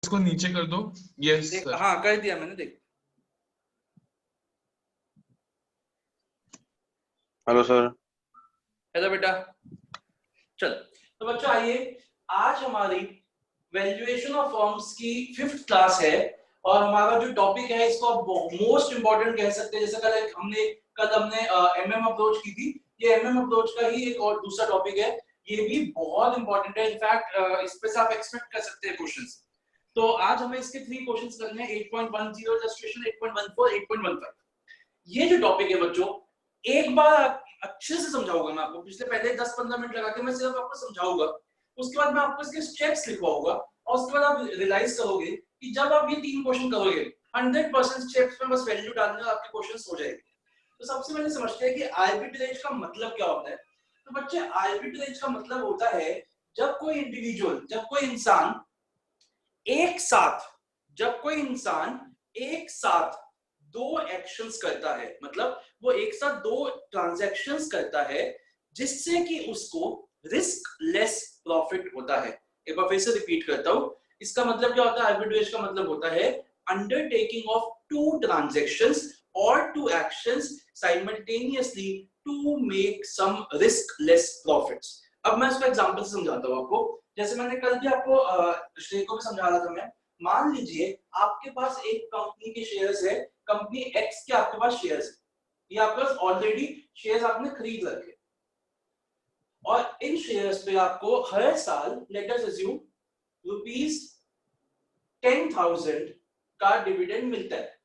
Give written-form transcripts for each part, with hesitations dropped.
इसको नीचे कर दो। Yes sir. हाँ कर दिया मैंने, देख। Hello sir. हेलो बेटा। चल तो बच्चों आइए, आज हमारी वैल्यूएशन ऑफ फर्म्स की 5th क्लास है और हमारा जो टॉपिक है इसको आप मोस्ट इंपॉर्टेंट कह सकते हैं। जैसे कल हमने एमएम अप्रोच की थी, ये एमएम अप्रोच का ही एक और दूसरा टॉपिक है। ये भी बहुत इंपॉर्टेंट है, इनफैक्ट इस पे से आप एक्सपेक्ट कर सकते हैं क्वेश्चंस। तो आज हमें इसके 3 क्वेश्चंस करने हैं, 8.10 इलस्ट्रेशन, 8.14, 8.15। ये जो टॉपिक है बच्चों, एक बार अच्छे से समझाऊंगा मैं आपको। पिछले पहले 10-15 मिनट लगा के मैं सिर्फ आपको समझाऊंगा, उसके बाद मैं आपको इसके स्टेप्स लिखवाऊंगा और उसके बाद आप रियलाइज करोगे कि जब आप ये 3 क्वेश्चन करोगे 100% स्टेप्स में बस वैल्यू डालने और आपके क्वेश्चंस हो जाएंगे। तो सबसे पहले समझते हैं कि आर्बिट्रेज का मतलब क्या होता है। तो बच्चे आर्बिट्रेज का मतलब होता है जब कोई इंडिविजुअल, जब कोई इंसान एक साथ दो एक्शंस करता है, मतलब वो एक साथ 2 ट्रांजैक्शंस करता है जिससे कि उसको रिस्क लेस प्रॉफिट होता है। एक बार फिर से रिपीट करता हूं, इसका मतलब क्या होता है? आर्बिट्रेज का मतलब होता है undertaking of 2 transactions or 2 actions simultaneously to make some risk less profits। अब मैं इसको एग्जांपल से समझाता हूं आपको। जैसे मैंने कल भी आपको श्रेय को भी समझा रहा था मैं। मान लीजिए आपके पास एक कंपनी के शेयर्स है, कंपनी एक्स के आपके पास शेयर्स है, ये आपके पास ऑलरेडी शेयर्स आपने खरीद रखे और इन शेयर्स पे आपको हर साल लेट अस अज्यूम ₹10,000 का डिविडेंड मिलता है।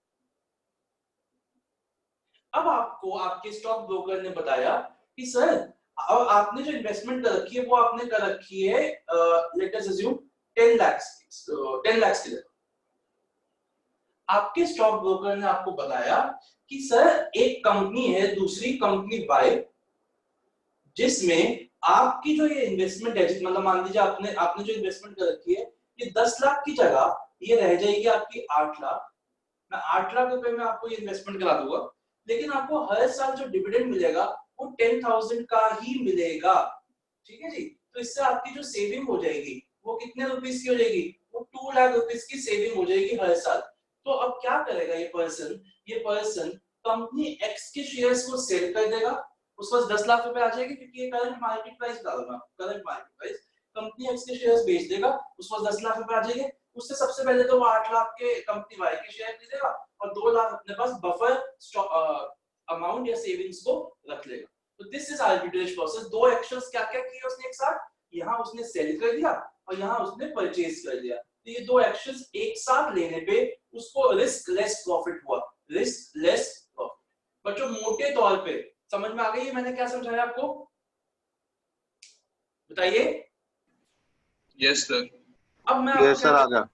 अब आपको आपके स्टॉक ब्रोकर ने बताया कि सर और आपने जो इन्वेस्टमेंट कर रखी है वो आपने कर रखी है लेट अस अज्यूम 10 लाख के लिए। आपके स्टॉक ब्रोकर ने आपको बताया कि सर एक कंपनी है, दूसरी कंपनी बाय, जिसमें आपकी जो ये इन्वेस्टमेंट है, मतलब मान लीजिए आपने जो इन्वेस्टमेंट कर रखी है ये 10 लाख की जगह ये रह जाएगी आपकी 8 लाख। मैं 8 लाख रुपए में आपको ये इन्वेस्टमेंट करा दूंगा, लेकिन आपको हर साल जो डिविडेंड मिलेगा वो 10,000 का ही मिलेगा। ठीक है जी। तो इससे आपकी जो सेविंग हो जाएगी वो कितने रुपीस की हो जाएगी? वो 2 लाख रुपीस की सेविंग हो जाएगी हर साल। तो अब क्या करेगा ये पर्सन कंपनी एक्स के शेयर्स को सेल कर देगा, उसके पास 10 लाख रुपए आ जाएंगे, क्योंकि ये करंट मार्केट प्राइस बता रहा हूं, current market price. Company x के शेयर्स बेच देगा, उसके पास 10 लाख रुपए आ जाएंगे। उससे सबसे पहले तो वो 8 लाख के कंपनी वाई के शेयर खरीदेगा और 2 लाख अपने पास बफर अमाउंट या सेविंग्स को रख लेगा। तो this is arbitrage process. 2 actions क्या क्या किए उसने एक साथ, यहाँ उसने सेल कर दिया और यहाँ उसने परचेज कर दिया। तो ये 2 एक्शंस एक साथ लेने पे उसको रिस्क लेस प्रॉफिट हुआ, रिस्क लेस प्रॉफिट। बच्चों मोटे तौर पे समझ में आ गई मैंने क्या समझाया आपको? बताइए। Yes sir. अब मैं यस सर आ गया।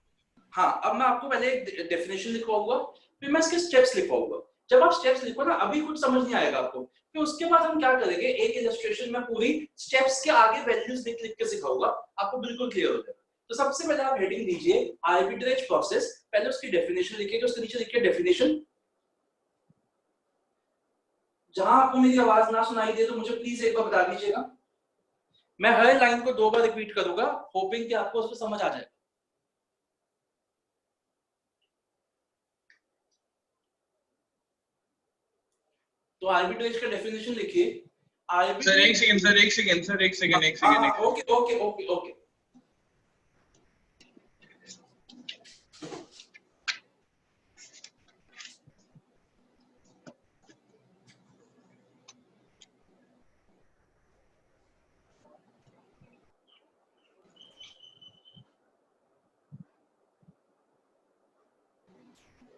हाँ, अब मैं आपको पहले एक डेफिनेशन लिखवाऊंगा, फिर मैं इसके स्टेप्स लिखवाऊंगा। जब आप स्टेप्स लिखो ना, अभी कुछ समझ नहीं आएगा आपको, फिर उसके बाद हम क्या करेंगे, एक इलस्ट्रेशन में पूरी स्टेप्स के आगे वैल्यूज लिख लिख के सिखाऊंगा, आपको बिल्कुल क्लियर हो जाएगा। तो सबसे पहले आप हेडिंग दीजिए आर्बिट्रेज प्रोसेस, पहले उसकी डेफिनेशन लिखिएगा, उसके नीचे लिखिए डेफिनेशन। जहां आपको मेरी आवाज ना सुनाई दे तो मुझे प्लीज एक बार बता दीजिएगा। मैं हर लाइन को 2 बार रिपीट करूंगा, होपिंग कि आपको उसको समझ आ जाए। तो आर्बिट्रेज का डेफिनेशन लिखिए। सर एक सेकंड। ओके।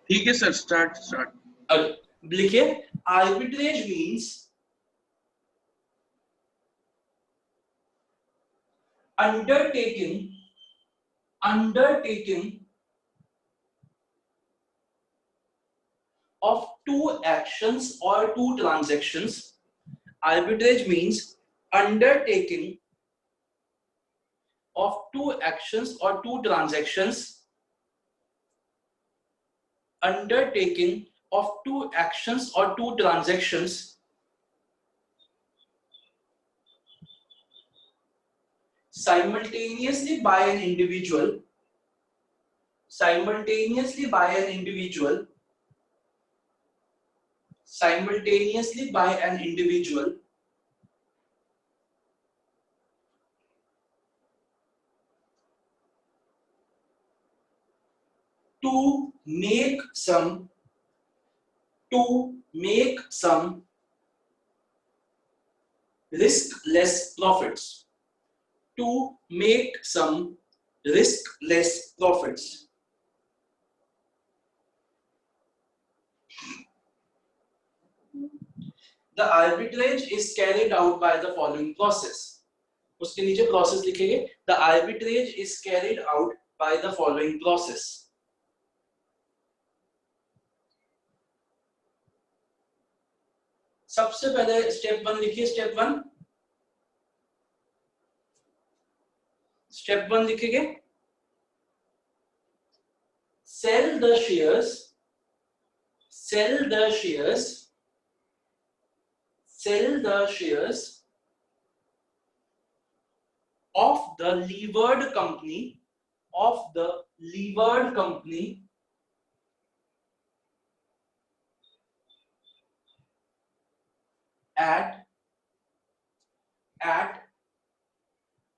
ठीक है सर, स्टार्ट। लिखिए arbitrage means undertaking of 2 actions or 2 transactions. Arbitrage means undertaking of 2 actions or 2 transactions. Undertaking of 2 actions or 2 transactions simultaneously by an individual, simultaneously by an individual to make some riskless profits. The arbitrage is carried out by the following process. उसके नीचे process लिखेंगे. The arbitrage is carried out by the following process. सबसे पहले step 1 लिखिए. Step 1 लिखेंगे. Sell the shares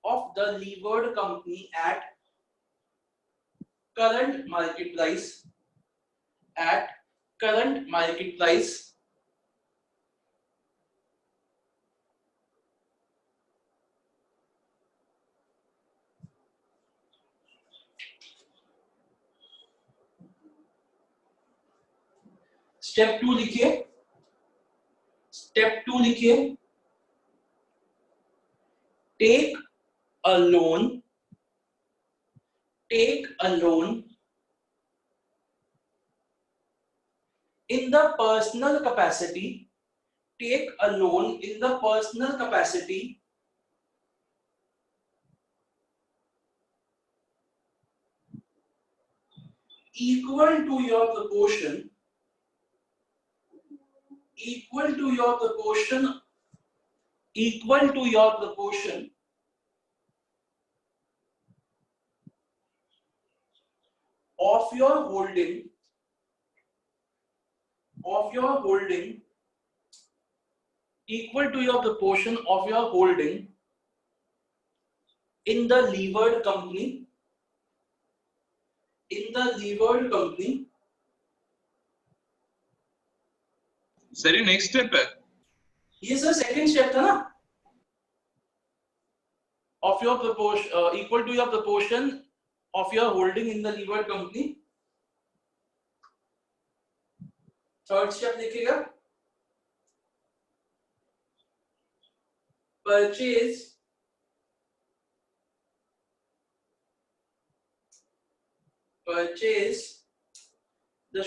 of the levered company at current market price step 2 लिखिए. take a loan in the personal capacity equal to your proportion of your holding in the levered company sir ये next step है. ये sir second step था ना. of your proportion equal to your proportion of your holding in the levered company. Third step लिखिएगा. purchase the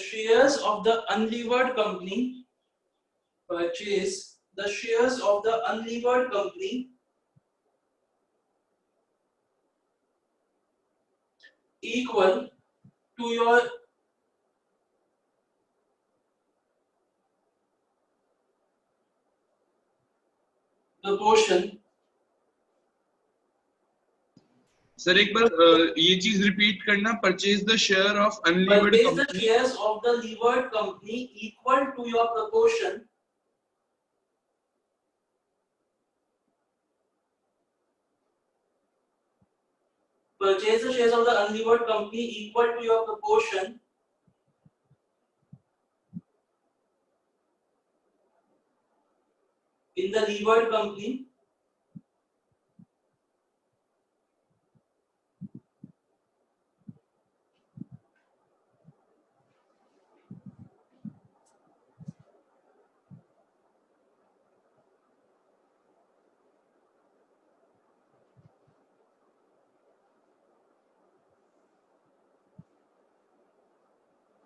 shares of the unlevered company equal to your proportion. Sir एक बार ये चीज repeat करना. Purchase the share of unlevered Purchase the company. shares of the levered company equal to your proportion. Purchase the shares of the unlevered company equal to your proportion in the levered company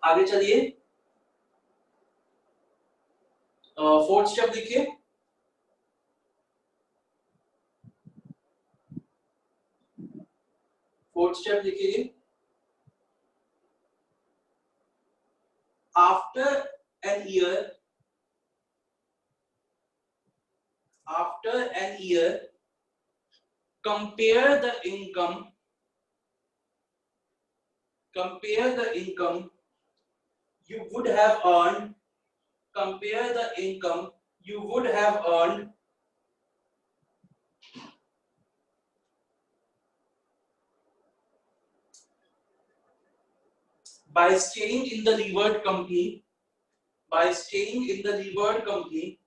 आगे चलिए. Fourth step देखिए. Fourth step लिखिए. after an year compare the income compare the income you would have earned, compare the income you would have earned by staying in the levered company, by staying in the levered company,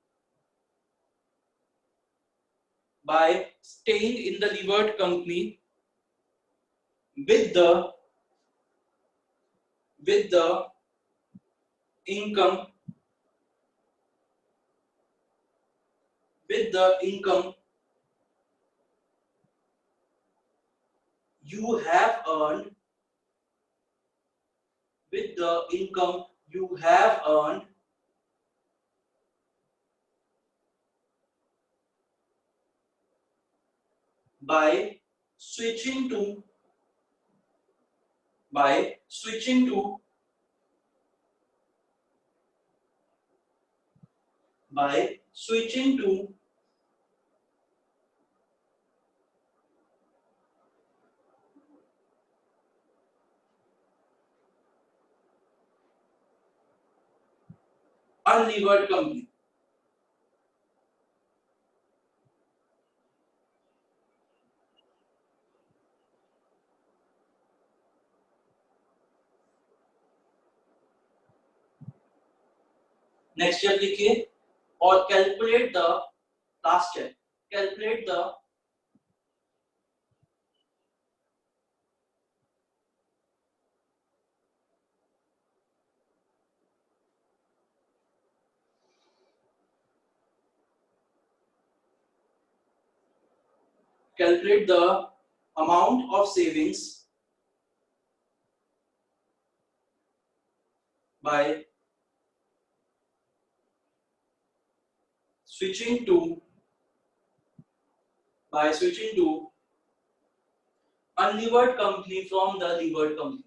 by staying in the levered company with the income, with the income you have earned, with the income you have earned by switching to, by switching to, by switching to unlevered company. Next step लिखिए और calculate the, last step, calculate the calculate the amount of savings by switching to unlevered company from the levered company.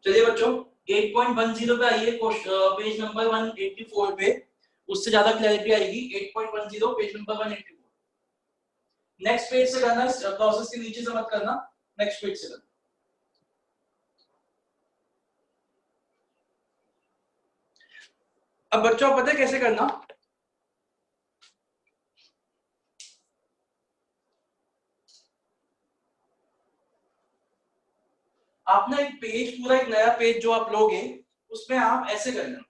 चलिए बच्चों 8.10 पे आइए, page number 184 पे, उससे ज्यादा clarity आएगी। 8.10 पेज नंबर 184, नेक्स्ट पेज से करना, प्रोसेस के नीचे से मत करना, नेक्स्ट पेज से करना। अब बच्चों आप पता है कैसे करना, आप ना एक पेज, पूरा एक नया पेज जो आप लोगे उसमें आप ऐसे करना,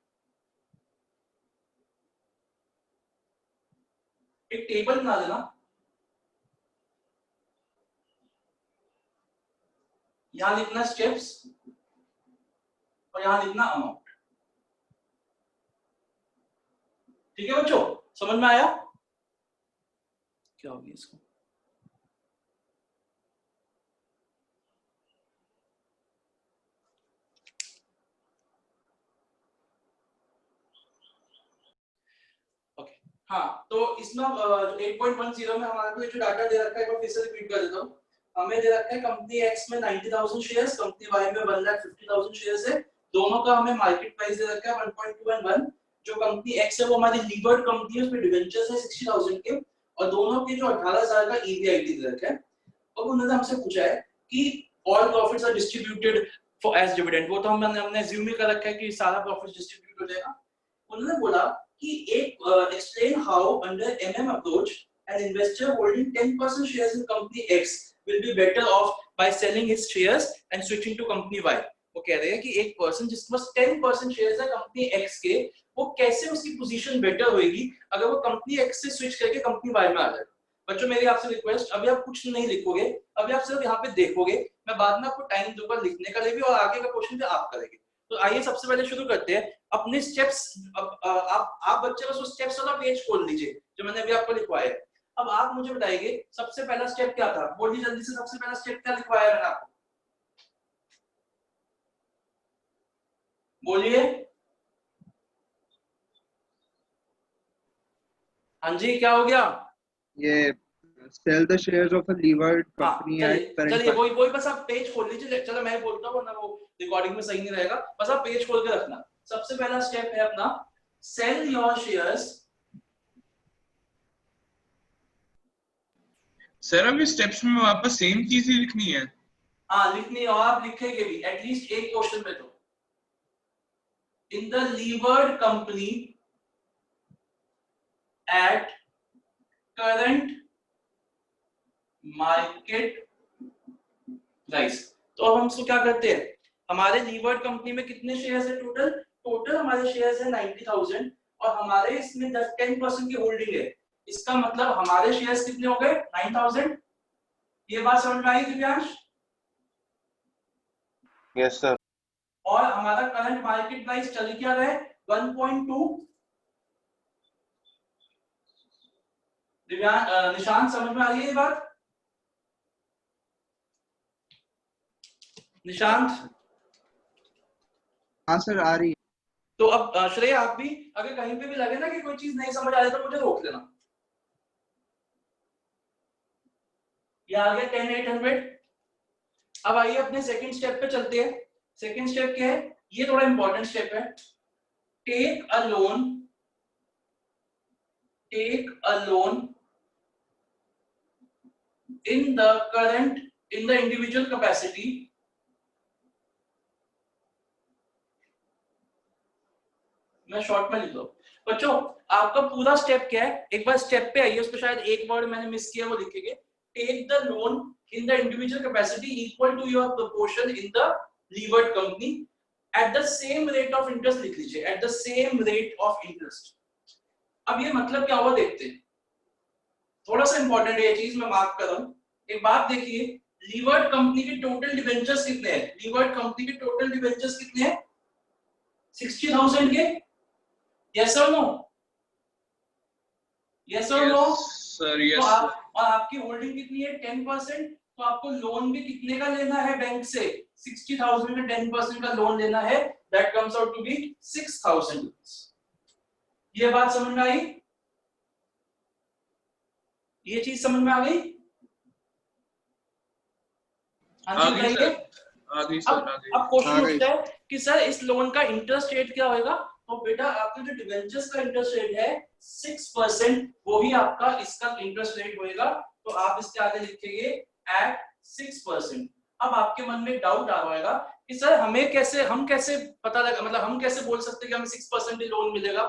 एक टेबल बना देना, यहां लिखना स्टेप्स और यहां लिखना अमाउंट। ठीक है बच्चों, समझ में आया क्या हो गया इसको? ओके हाँ, तो इसमें 8.10 में हमारे को जो डाटा दे रखा है वो फिर से रिपीट कर देता हूँ। हमें दे रखा है कंपनी एक्स में 90,000 शेयर्स, कंपनी वाई में 1,50,000 शेयर्स है, दोनों का हमें मार्केट प्राइस दे रखा है 1.2 and 1। जो कंपनी एक्स है वो हमारी लीवर्ड कंपनी है, उसमें डिवेंचर्स है 60,000 के, और दोनों के जो 18,000 का ईवीआईटी दे रखा है। अब उन्होंने हमसे पूछा है कि all profits are distributed for as dividend, वो तो हमने अज्यूम ही कर रखा है कि सारा प्रॉफिट डिस्ट्रीब्यूट हो जाएगा। उन्होंने बोला कि एक explain how under MM approach an investor holding 10% shares in company x will be better off by selling his shares and switching to company Y। वो कह रहे हैं कि एक पर्सन जिसके पास 10% शेयर्स है कंपनी X के, वो कैसे उसकी पोजीशन बेटर होगी अगर वो कंपनी X से स्विच करके कंपनी Y में आ जाए। बच्चों मेरी आपसे रिक्वेस्ट, अभी आप कुछ नहीं लिखोगे, अभी आप सिर्फ यहाँ पे देखोगे, मैं बाद में आपको टाइम दूंगा लिखने का लिए भी, और आगे का क्वेश्चन भी आप करेंगे। तो आइए सबसे पहले शुरू करते हैं अपने स्टेप्स। आप बच्चे बस उस स्टेप्स वाला पेज खोल लीजिए जो मैंने अभी आपको लिखवाया है। अब आप मुझे बताइए सबसे पहला स्टेप क्या था, बोलिए जल्दी से, सबसे पहला स्टेप क्या लिखवाया मैंने आपको, बोलिए। हाँ जी, क्या हो गया? ये sell the shares of a levered company at current चलिए वही बस आप पेज खोल लीजिए। चलो मैं बोलता हूँ वरना वो रिकॉर्डिंग में सही नहीं रहेगा, बस आप पेज खोल के रखना। सबसे पहला स्टेप है अपना सेल योर शेयर्स सर अब स्टेप्स में वापस सेम चीज ही लिखनी है? हाँ लिखनी, और आप लिखेंगे भी एटलीस्ट एक क्वेश्चन में तो, in the levered company at current market price. तो अब हम इसको क्या करते हैं, हमारे लीवर्ड कंपनी में कितने शेयर्स है टोटल, टोटल हमारे शेयर्स है 90,000 और हमारे इसमें 10% की होल्डिंग है, इसका मतलब हमारे शेयर्स कितने हो गए 9,000। ये बात समझ में आई दिव्यांश? Yes sir. और हमारा करंट मार्केट प्राइस चल क्या रहा है 1.2। दिव्यांश निशांत समझ में आ रही है ये बात? निशांत? हाँ सर आ रही है। तो अब श्रेय आप भी अगर कहीं पे भी लगे ना कि कोई चीज नहीं समझ आ रही तो मुझे रोक लेना। ये आ गया 10,800। अब आइए अपने सेकंड स्टेप पे चलते हैं। सेकंड स्टेप क्या है, ये थोड़ा इंपॉर्टेंट स्टेप है। Take a loan in the individual capacity मैं शॉर्ट में लिख लो बच्चों। आपका पूरा स्टेप क्या है, एक बार स्टेप पे आइए, उस पर शायद एक वर्ड मैंने मिस किया, वो लिखेंगे take the loan in the individual capacity equal to your proportion in the levered company at the same rate of interest, लिख लीजिए at the same rate of interest. अब ये मतलब क्या हुआ देखते हैं, थोड़ा सा इंपॉर्टेंट है ये चीज, मैं मार्क कर रहा हूं। एक बात देखिए, लीवर्ड कंपनी के टोटल डिबेंचर्स कितने हैं, लीवर्ड कंपनी के टोटल डिबेंचर्स कितने हैं 60,000 के, यस और नो, यस और नो सर यस तो सर। और आपकी होल्डिंग कितनी है 10%, तो आपको लोन भी कितने का लेना है बैंक से 60,000 का 10% का लोन लेना है, that comes out to be 6,000। ये बात समझ में आई, ये चीज समझ में आ गई? आ गई सर, आ गई सर, आ गई। अब क्वेश्चन उठता है कि सर इस लोन का इंटरेस्ट रेट क्या होगा, तो बेटा आपके जो डिबेंचर्स का इंटरेस्ट रेट है 6%, वो ही आपका इसका इंटरेस्ट रेट होएगा, तो आप इसके आगे लिखेंगे एट 6%। अब आपके मन में डाउट आ रहा कि सर हम कैसे पता लगा, मतलब हम कैसे बोल सकते कि हमें 6% लोन मिलेगा।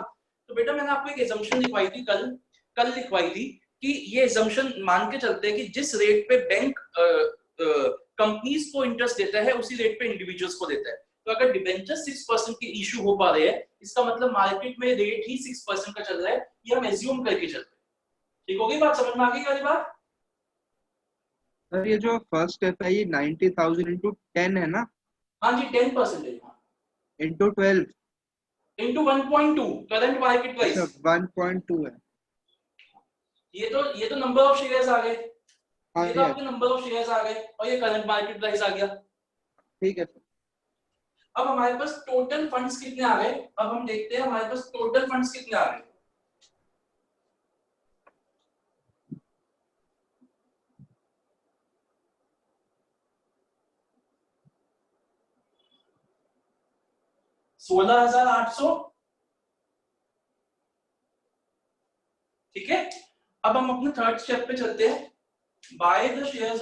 तो बेटा मैंने आपको एक एजम्पशन लिखवाई थी कल लिखवाई थी कि ये एजम्पशन मान के चलते हैं कि जिस रेट पे बैंक कंपनीज को इंटरेस्ट देता है उसी रेट पे इंडिविजुअल्स को देता है। तो अगर डिबेंचर 6% के इशू हो पा रहे हैं, इसका मतलब मार्केट में रेट ही 6% का चल रहा है, ये हम एज्यूम करके चल रहे हैं। ठीक होगी बात, समझ में आ गई वाली बात? सर ये जो फर्स्ट स्टेप है ये 90,000 into 10 है ना? हाँ जी 10% है, into 12 into 1.2 current market price. अच्छा 1.2 है। ये तो नंबर ऑफ शेयर्स आ गए, हाँ ये तो आपके नंबर ऑफ शेयर्स आ गए और ये करंट मार्केट प्राइस आ गया। ठीक है सर। अब हमारे पास टोटल फंड्स कितने आ गए, अब हम देखते हैं हमारे पास टोटल फंड्स कितने आ गए। $16,800। ठीक है, अब हम अपने थर्ड स्टेप पे चलते हैं। By the shares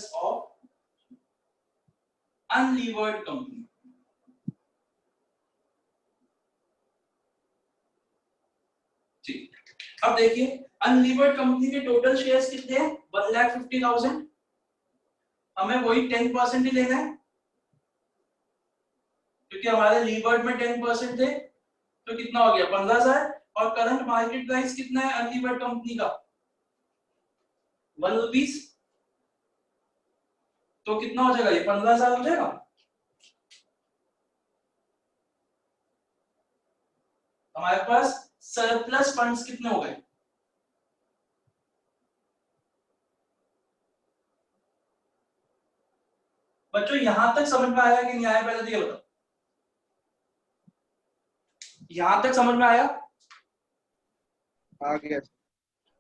of unlevered company. ठीक, अब देखिए अनलीवर्ड कंपनी के टोटल शेयर्स कितने हैं 1,50,000, हमें वही 10% ही लेना है क्योंकि हमारे लीवर्ड में 10% थे, तो कितना हो गया 15,000। और करंट मार्केट प्राइस कितना है अनलीवर्ड कंपनी का 1 रुपीज, तो कितना हो जाएगा ये 15,000 हो जाएगा। हमारे पास सरप्लस फंड्स कितने हो गए, बच्चों यहां तक समझ में आया कि नहीं आया, पहले तो ये बताओ, यहां तक समझ में आया? आ गया।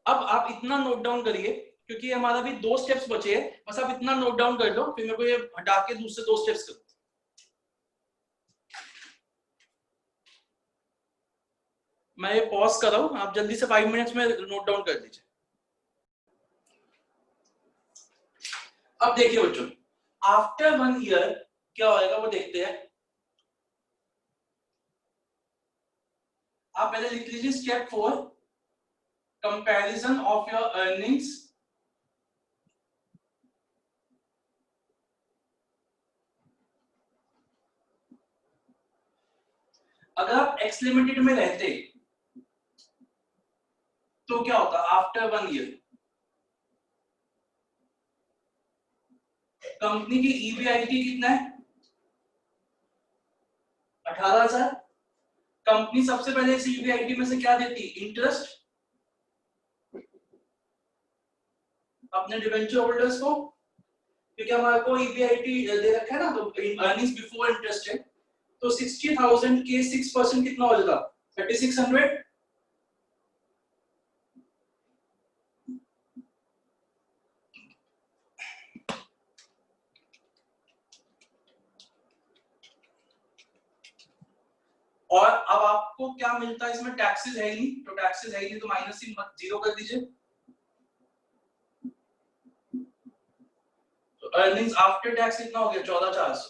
अब आप इतना नोट डाउन करिए क्योंकि हमारा भी 2 स्टेप्स बचे हैं, बस आप इतना नोट डाउन कर लो, फिर मेरे को ये हटा के दूसरे 2 स्टेप्स करो। मैं ये पॉज कर रहा हूं, आप जल्दी से 5 मिनट्स में नोट डाउन कर दीजिए। अब देखिए बच्चों, आफ्टर 1 ईयर क्या होएगा वो देखते हैं। आप पहले लिख लीजिए step 4, comparison of your earnings अगर आप एक्स लिमिटेड में रहते तो क्या होता आफ्टर 1 ईयर, कंपनी की ईबीआईटी कितना है 18,000। कंपनी सबसे पहले इस ईबीआईटी में से क्या देती, इंटरेस्ट अपने डिवेंचर होल्डर्स को, क्योंकि हमारे को ईबीआईटी दे रखा है ना, तो अर्निंग्स बिफोर इंटरेस्ट है, तो 60,000 के 6% कितना हो जाएगा 3600। और अब आपको क्या मिलता है इसमें, टैक्सेस है ही नहीं, तो टैक्सेस है ही नहीं तो माइनस ही मत 0 कर दीजिए। तो अर्निंग्स आफ्टर टैक्स कितना हो गया 14,400,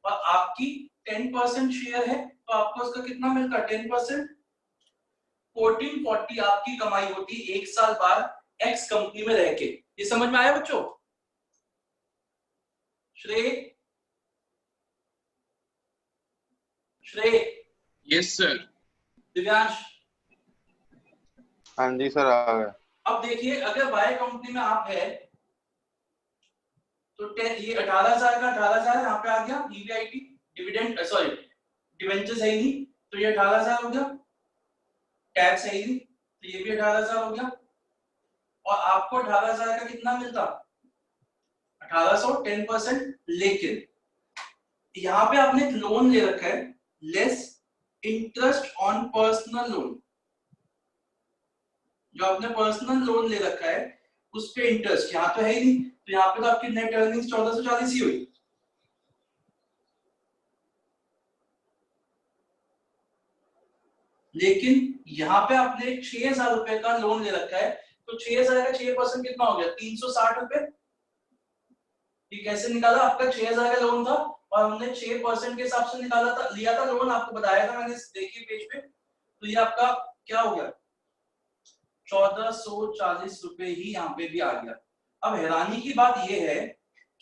और आपकी 10% शेयर है तो आपको उसका कितना मिलता है 10%, 1440 आपकी कमाई होती 1 साल बाद एक्स कंपनी में रह के। ये समझ में आया बच्चों? श्रेय यस सर। दिव्यांश? हाँ जी सर आ गया। अब देखिए अगर वाई कंपनी में आप है तो ये 18,000 का 18,000 यहाँ पे आ गया, ईबीआईटी डिविडेंड सॉरी डिवेंचर्स है ही नहीं तो ये 18,000 हो गया, टैक्स है ही नहीं तो ये भी 18,000 हो गया, और आपको 18,000 का कितना मिलता 1800 10%। लेकिन यहाँ पे आपने एक लोन ले रखा है less interest on personal loan, जो आपने पर्सनल लोन ले रखा है उस पे इंटरेस्ट यहाँ तो है ही नहीं, तो यहाँ पे तो आपकी नेट अर्निंग्स 1440 ही हुई। लेकिन यहाँ पे आपने 6,000 रुपए का लोन ले रखा है, तो 6,000 का 6% कितना हो गया 360 रुपए। ये कैसे निकाला, आपका 6,000 का लोन था और हमने 6% के हिसाब से निकाला था, लिया था लोन, आपको बताया था मैंने, देखिए पेज पे, तो ये आपका क्या हो गया 1440 रुपए ही यहाँ पे भी आ गया। अब हैरानी की बात ये है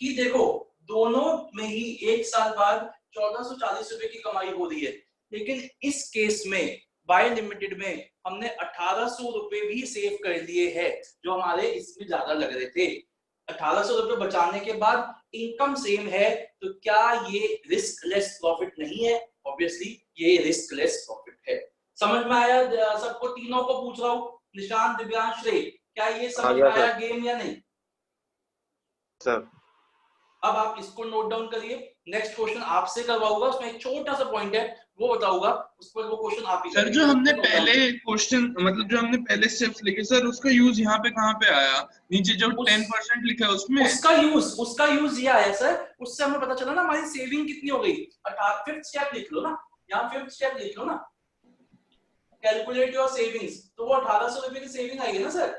कि देखो दोनों में ही 1 साल बाद 1440 रुपए की कमाई हो रही है, लेकिन इस केस में वाई लिमिटेड में हमने 1800 रुपए भी सेव कर लिए हैं, जो हमारे इसमें ज्यादा लग रहे थे। 1800 रुपए बचाने के बाद इनकम सेम है, तो क्या ये रिस्क लेस प्रॉफिट नहीं है? ऑब्वियसली ये रिस्क लेस प्रॉफिट है। समझ में आया सबको? तीनों को पूछ रहा हूँ, निशांत, दिव्यांश, रे, क्या ये समझ में आया गेम या नहीं सर? अब आप इसको नोट डाउन करिए, नेक्स्ट क्वेश्चन आपसे करवाऊंगा, उसमें एक छोटा सा पॉइंट है वो बताऊंगा, उस पर वो क्वेश्चन आप ही सर जो हमने पहले क्वेश्चन मतलब जो हमने पहले स्टेप्स लिखे सर, उसका यूज यहाँ पे कहाँ पे आया? नीचे जो 10% लिखा है उसमें उसका यूज ये आया सर, उससे हमें पता चला ना हमारी सेविंग कितनी हो गई। 5th स्टेप लिख लो ना, यहाँ 5th स्टेप लिख लो ना, कैलकुलेट योर सेविंग्स, तो वो 1800 रुपए की सेविंग आएगी ना सर?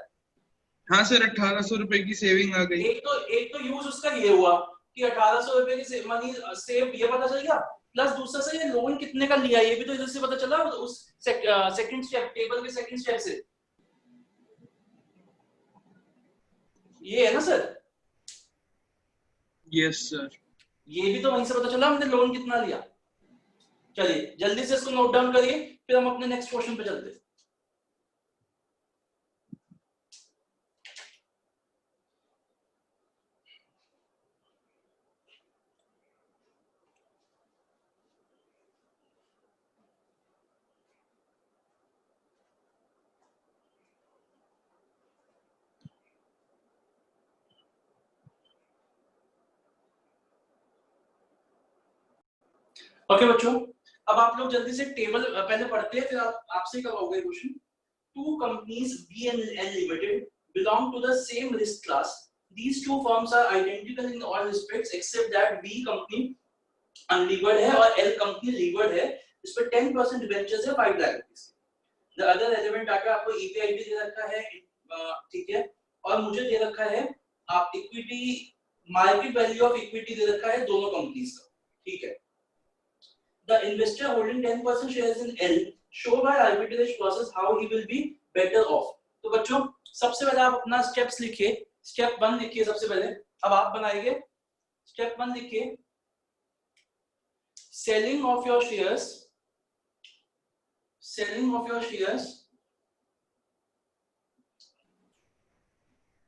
हाँ सर 1800 रुपए की सेविंग आ गई। एक तो यूज उसका ये हुआ कि 1800 रुपए की मनी सेव, ये पता चल गया, प्लस दूसरा से ये लोन कितने का लिया ये भी तो इधर से पता चला, उस सेकंड स्टेप टेबल के सेकंड स्टेप से, ये है ना सर? Yes sir. ये भी तो वहीं से पता चला हमने लोन कितना लिया। चलिए जल्दी से इसको नोट डाउन करिए, फिर हम अपने नेक्स्ट क्वेश्चन पे चलते हैं। ओके बच्चों, अब आप लोग जल्दी से टेबल पहले पढ़ते हैं, फिर आपसे करवाऊंगा question. Two companies B and L limited belong to the same risk class. These two firms are identical in all respects except that B company unlevered है और L company levered है, इस पे 10% डिबेंचर्स है 5 lakh rupees. The other element आके आपको ईपीआईडी दे रखा है, ठीक है, और मुझे दे रखा है आप equity, market value of equity दे रखा है दोनों कंपनीज का, ठीक है। The investor holding 10% shares in L show by arbitrage process how he will be better off. तो बच्चों सबसे पहले आप अपना स्टेप्स लिखिए, स्टेप 1 लिखिए सबसे पहले। अब आप बनाइए स्टेप 1 लिखिए, selling of your shares, selling of your shares.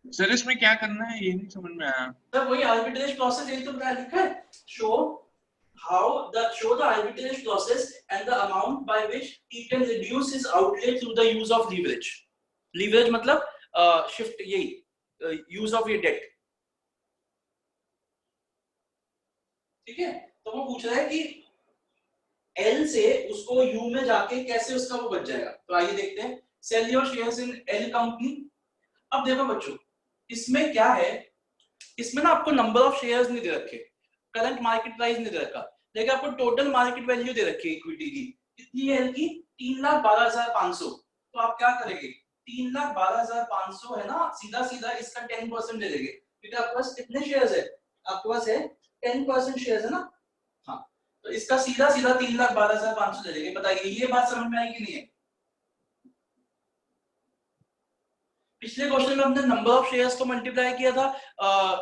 Sir इसमें क्या करना है ये नहीं समझ में आया। सर वही आर्बिट्रेज प्रोसेस, यही तो बताया लिखा है, show show the arbitrage process and the amount by which he can reduce his outlay through the use of leverage. Leverage मतलब shift, यही use of your debt, ठीक है। तो वो पूछ रहा है कि L से उसको U में जाके कैसे उसका वो बच जाएगा। तो आइए देखते हैं, sell your shares in L company। अब देखो बच्चों इसमें क्या है, इसमें ना आपको नंबर ऑफ शेयर्स नहीं दे रखे, करंट मार्केट प्राइस नहीं दे रखा, लेकिन आपको टोटल मार्केट वैल्यू दे रखी है इक्विटी की, कितनी है की 3,12,500। तो आप क्या करेंगे, 3,12,500 है ना, सीधा सीधा इसका 10% ले लेंगे, क्योंकि आपके पास कितने शेयर्स है, आपके पास है 10% शेयर्स है ना, हाँ, तो इसका सीधा सीधा 3,12,500 ले लेंगे। बताइए ये बात समझ में आई कि नहीं है। पिछले क्वेश्चन में हमने नंबर ऑफ शेयर्स को मल्टीप्लाई किया था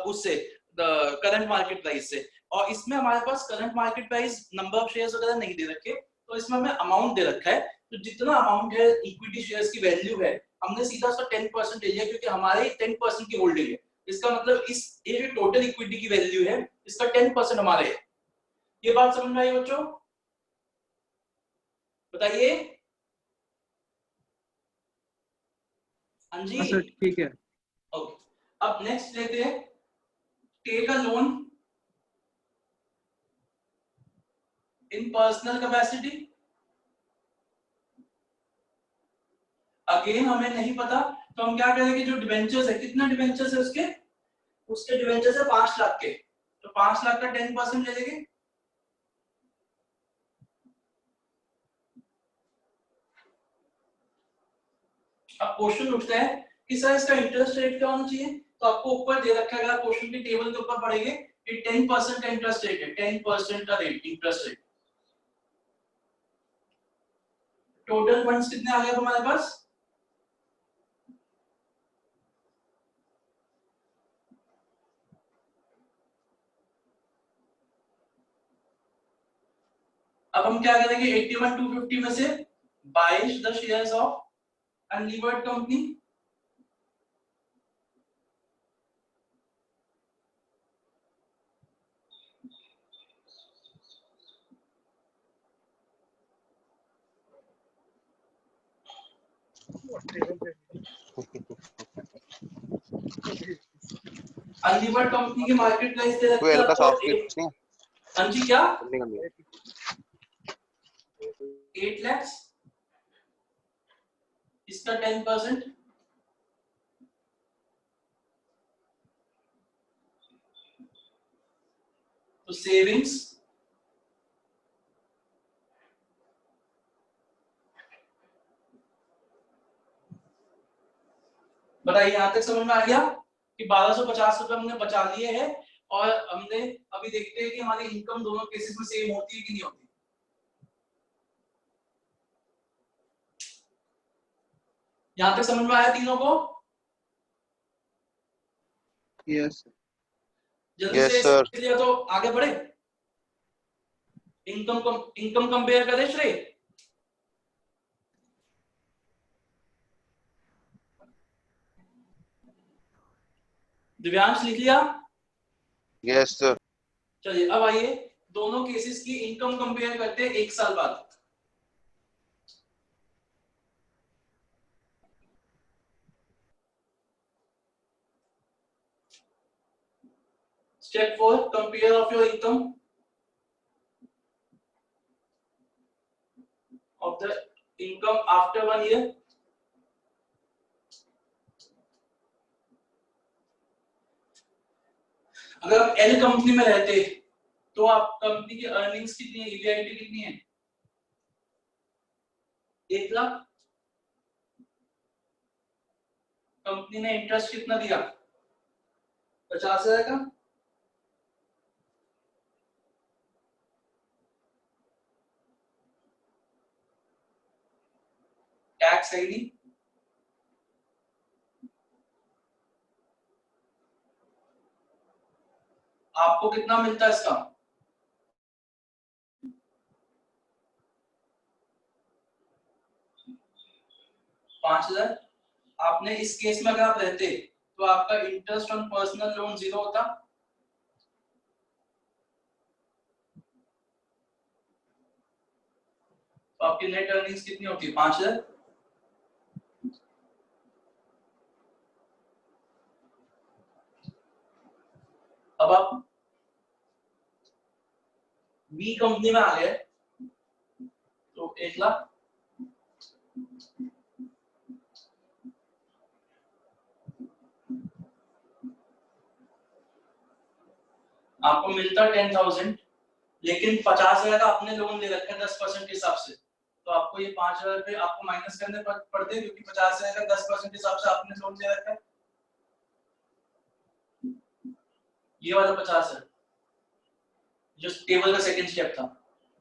उससे, करंट मार्केट प्राइस से, और इसमें हमारे पास current market price, number of shares वगैरह नहीं दे रखे, तो इसमें हमें अमाउंट दे रखा है। तो जितना अमाउंट है इक्विटी शेयर्स की वैल्यू है, हमने सीधा उसका 10% ले लिया, क्योंकि हमारे 10% की होल्डिंग है। इसका मतलब इस ये जो टोटल इक्विटी की वैल्यू है इसका 10% हमारे है। ये बात समझ में आई बच्चों, बताइए। हाँ जी सर ठीक है। ओके, अब नेक्स्ट लेते हैं, take a loan in personal capacity. Again हमें नहीं पता, तो हम क्या करेंगे, जो डिवेंचर्स है, कितना डिवेंचर्स है उसके, उसके डिवेंचर्स है 5 लाख के, तो 5 लाख का 10% ले लेंगे। अब क्वेश्चन उठता है कि सर इसका इंटरेस्ट रेट क्या होना चाहिए, तो आपको ऊपर दे रखा है, अगर क्वेश्चन की टेबल के ऊपर पढ़ेंगे, ये 10% का इंटरेस्ट रेट है, 10% का rate, interest rate. Total funds कितने आ गए हमारे पास, अब हम क्या करेंगे, 81,250 में से 22 the shares of unlevered company, unlevered company की मार्केट प्राइस दे रखी है ट्वेल्व का आपको सॉफ्ट स्लिप्स नहीं हाँ जी क्या निकल गया 8 lakhs, इसका 10%, तो सेविंग्स बताइए, यहां तक समझ में आ गया कि 1250 रुपए हमने बचा लिए हैं, और हमने अभी देखते हैं कि हमारी इनकम दोनों केसेस में सेम होती है कि नहीं होती। यहां तक समझ में आया तीनों को, यस जल्दी Yes, से sir. इसलिए तो आगे बढ़े, इनकम कंपेयर करें श्रेय। दिव्यांश लिख लिया, यस सर चलिए अब आइए दोनों केसेस की इनकम कंपेयर करते हैं 1 साल बाद। Step 4, compare of your income of the income after 1 year. अगर आप एल कंपनी में रहते तो आप कंपनी की अर्निंग्स कितनी है, ईबीआईटी कितनी है, 1 लाख, कंपनी ने इंटरेस्ट कितना दिया? 50,000 का। टैक्स है नहीं, आपको कितना मिलता है इसका? 5,000। आपने इस केस में अगर आप रहते तो आपका इंटरेस्ट ऑन पर्सनल लोन 0 होता। तो आपकी नेट अर्निंग्स कितनी होती है? 5,000। अब आप बी कंपनी में आ गए तो 1,00,000। आपको मिलता 10,000, लेकिन 50,000 का आपने लोन ले रखा है 10% के हिसाब से, तो आपको ये 5,000 रुपए आपको माइनस करने पड़ते हैं, क्योंकि 50,000 का 10% के हिसाब से आपने लोन ले रखा है। ये वाला 50 है जो टेबल का सेकंड स्टेप था।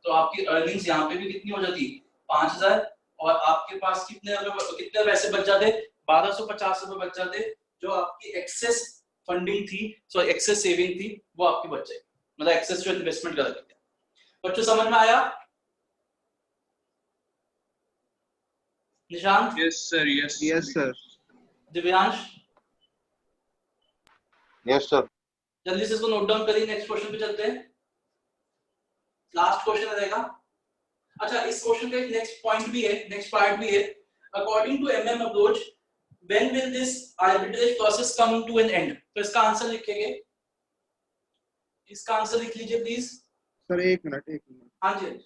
तो आपकी अर्निंग्स यहाँ पे भी कितनी हो जाती? 5,000, और आपके पास कितने पैसे बच जाते? 1,250 रुपए बच जाते, जो आपकी एक्सेस फंडिंग थी, सॉरी एक्सेस सेविंग थी, वो आपकी बच जाएगी, मतलब एक्सेस जो इन्वेस्टमेंट कर रखी है। बच्चों समझ में आया? Nishant? Yes sir, yes yes sir. Divyansh? Yes, sir. जल्दी से इसको नोट डाउन करिए, नेक्स्ट क्वेश्चन पे चलते हैं। लास्ट क्वेश्चन रहेगा। अच्छा, इस क्वेश्चन का एक नेक्स्ट पॉइंट भी है, नेक्स्ट पार्ट भी है। According to MM approach, when will this arbitrage process come to an end? तो इसका आंसर लिखेंगे, इसका आंसर लिख लीजिए प्लीज। सर एक मिनट। हाँ जी।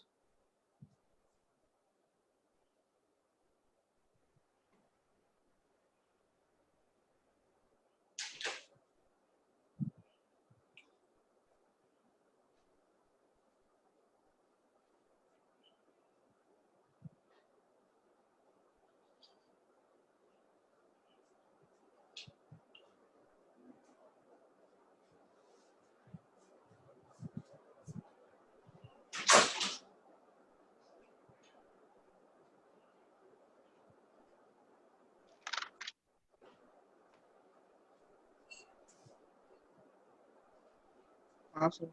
हाँ सर।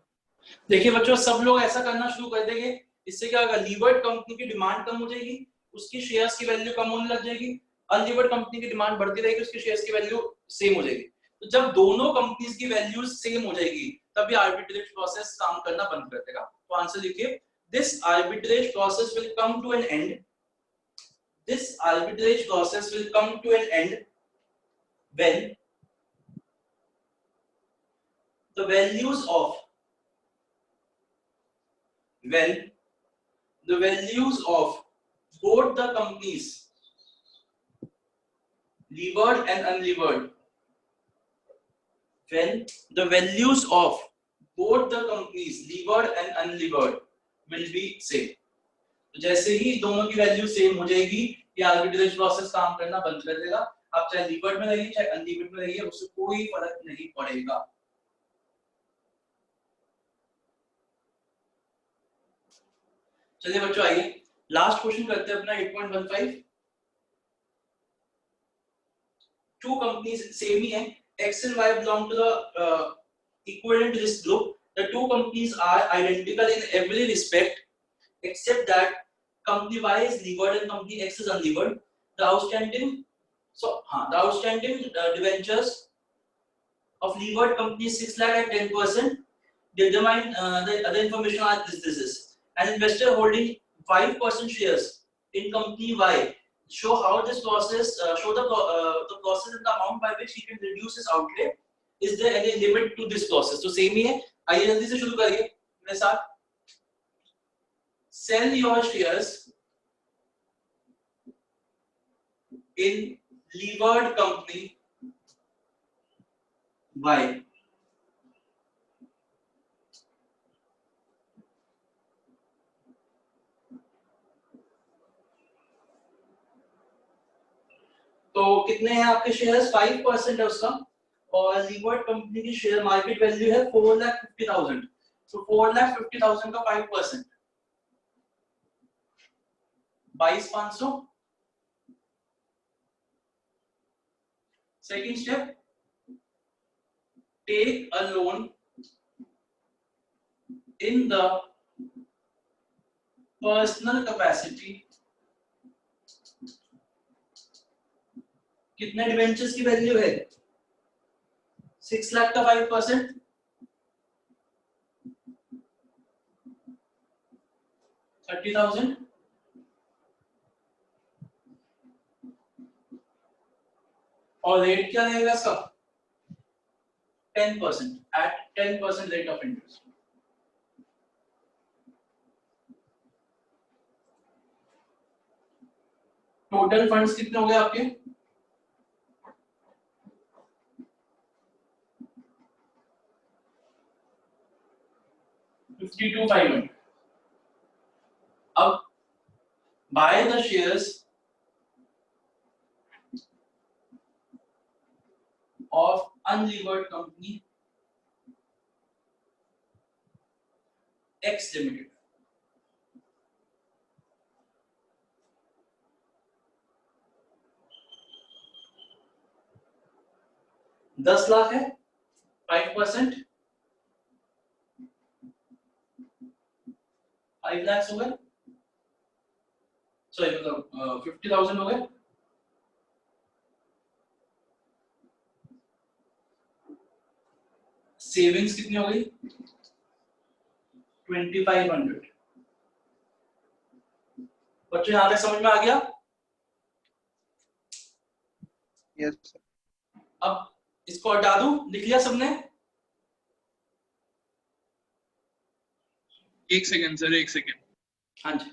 देखिए बच्चों, सब लोग ऐसा करना शुरू कर देंगे, इससे क्या होगा? लीवर्ड कंपनी की डिमांड कम हो जाएगी, उसकी शेयर्स की वैल्यू कम होने लग जाएगी। अनलीवर्ड कंपनी की डिमांड बढ़ती रहेगी, उसकी शेयर्स की वैल्यू सेम हो जाएगी। तो जब दोनों कंपनीज की वैल्यूज सेम हो जाएगी, तभी आर्बिट्रेज प्रोसेस काम करना बंद कर देगा। तो आंसर लिखिए, this arbitrage process will come to an end, this arbitrage process will come to an end when the values of both the companies, levered and unlevered, when the values of both the companies, levered and unlevered, will be same. तो जैसे ही दोनों की value same हो जाएगी, ये arbitrage process काम करना बंद कर देगा। आप चाहे लीवर्ड में रहिए चाहे अनलीवर्ड में रहिए, उससे कोई फर्क नहीं पड़ेगा। चलिए बच्चों, आइए लास्ट क्वेश्चन करते हैं अपना 8.15। टू कंपनीज सेम ही है, X and Y belong to the equivalent risk group. The two companies are identical in every respect except that company Y is levered and company X is unlevered. The outstanding debentures of levered company 6 lakh at 10%. Determine the other information are this is. An investor holding 5% shares in company Y. Show how this process, show the process and the amount by which he can reduce his outlay. Is there any limit to this process? तो same ही है। आइए जल्दी से शुरू करिए मेरे साथ। Sell your shares in levered company Y. तो कितने हैं आपके शेयर्स? 5% है उसका, और लीवर्ड कंपनी की शेयर मार्केट वैल्यू है 4,50,000। तो 4,50,000 का 5%, 22,500। Second step, take a loan in the personal capacity. कितने डिवेंचर्स की वैल्यू है? 6 लाख का 5%, 30,000। और रेट क्या रहेगा इसका? 10%, at 10% rate of interest. Total funds कितने हो गए आपके? 52,500। अब buy the shares of unlevered company X Limited। $10 lakh है, 5%, 5 lakhs हो गए, सॉरी मतलब 50,000 हो गए। सेविंग्स कितनी हो गई? 2,500। बच्चों यहाँ तक समझ में आ गया? Yes sir. अब इसको हटा दूं, लिख लिया सबने? एक सेकंड सर, एक सेकंड। हाँ जी।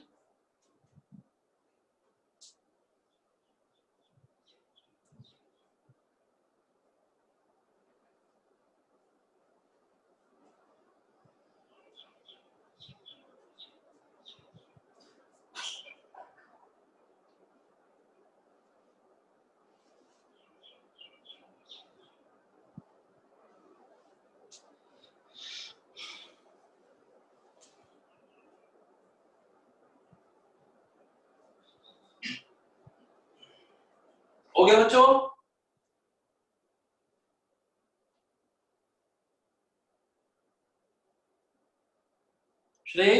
हो गया बच्चों? श्रेय,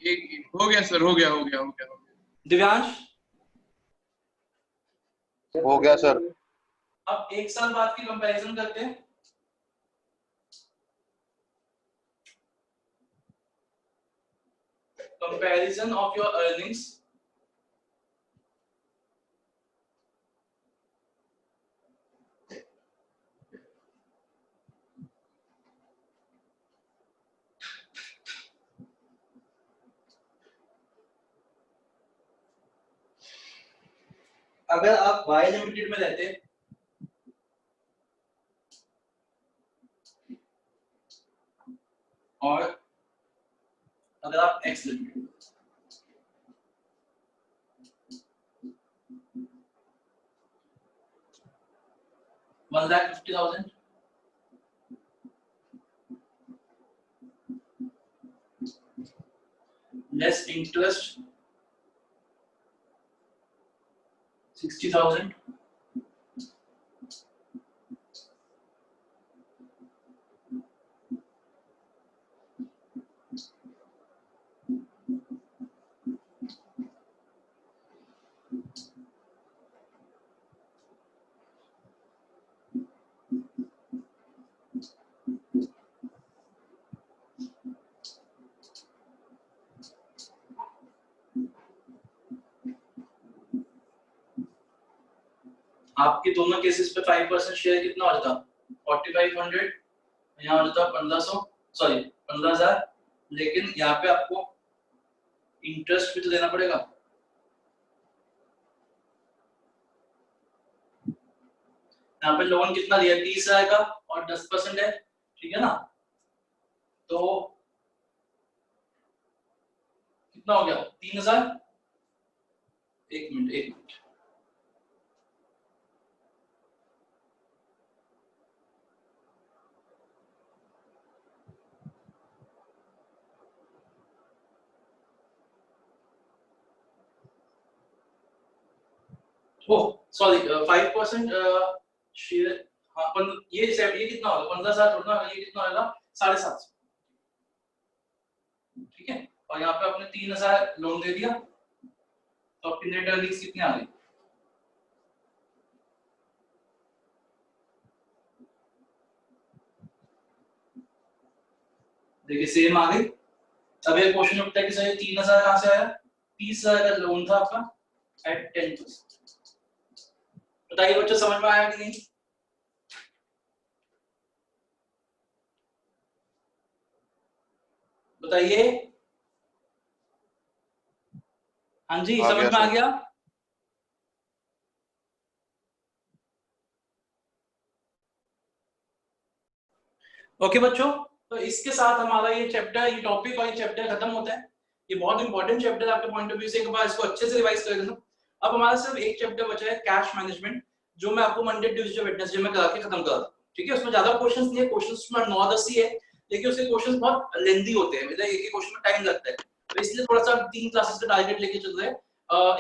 एक हो गया सर, हो गया हो गया हो गया हो गया। दिव्यांश, हो गया सर। अब 1 साल बाद की कंपैरिजन करते हैं। कंपैरिजन ऑफ योर अर्निंग्स अगर आप वाई लिमिटेड में रहते और अगर आप एक्स लिमिटेड, $1,50,000, less interest, 60,000, आपके दोनों केसेस पे 5% शेयर कितना हो जाता? 4,500, यहाँ हो जाता 1,500, सॉरी 15,000। लेकिन यहाँ पे आपको इंटरेस्ट भी तो देना पड़ेगा। यहाँ पे लोन कितना दिया? 30,000 का, और 10% है, ठीक है ना? तो कितना हो गया? 3,000। एक मिनट ओह सॉरी 5% शेयर। हाँ ये कितना होगा 15,000 छोड़ना, ये कितना होगा 750। ठीक है, और यहाँ पे आपने 3,000 लोन दे दिया तो आपकी नेट अर्निंग्स कितनी आ गई? देखिए सेम आ गई। अब एक क्वेश्चन उठता है कि सर 3,000 कहाँ से आया? 30,000 का लोन था आपका एट 10%। बताइए बच्चों समझ में आया कि नहीं? बताइए। हाँ जी आ समझ गया में आ सर। गया। ओके बच्चों, तो इसके साथ हमारा ये चैप्टर, ये टॉपिक और ये चैप्टर खत्म होता है। ये बहुत इंपॉर्टेंट चैप्टर आपके पॉइंट ऑफ व्यू से, एक बार इसको अच्छे से रिवाइज कर लेना। अब हमारा सिर्फ एक चैप्टर बचा है कैश मैनेजमेंट, जो मैं आपको मंडे ट्यूसडे वेडनेसडे में करा के खत्म करा दूं। ठीक है, उसमें ज्यादा क्वेश्चंस नहीं है, क्वेश्चंस में 9-10 ही है, लेकिन उसके क्वेश्चंस बहुत लेंथी होते हैं, मतलब एक एक क्वेश्चन में टाइम लगता है, तो इसलिए थोड़ा सा 3 क्लासेस का टारगेट लेके चल रहे हैं।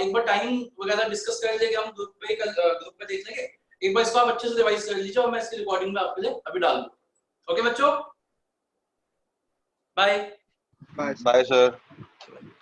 एक बार टाइम वगैरह डिस्कस कर लेंगे हम ग्रुप पे, कल ग्रुप पे देख लेंगे। एक बार इसको आप अच्छे से रिवाइज कर लीजिए और मैं इसकी रिकॉर्डिंग में आपके लिए अभी डाल दूं। ओके बच्चों, बाय बाय। Bye sir.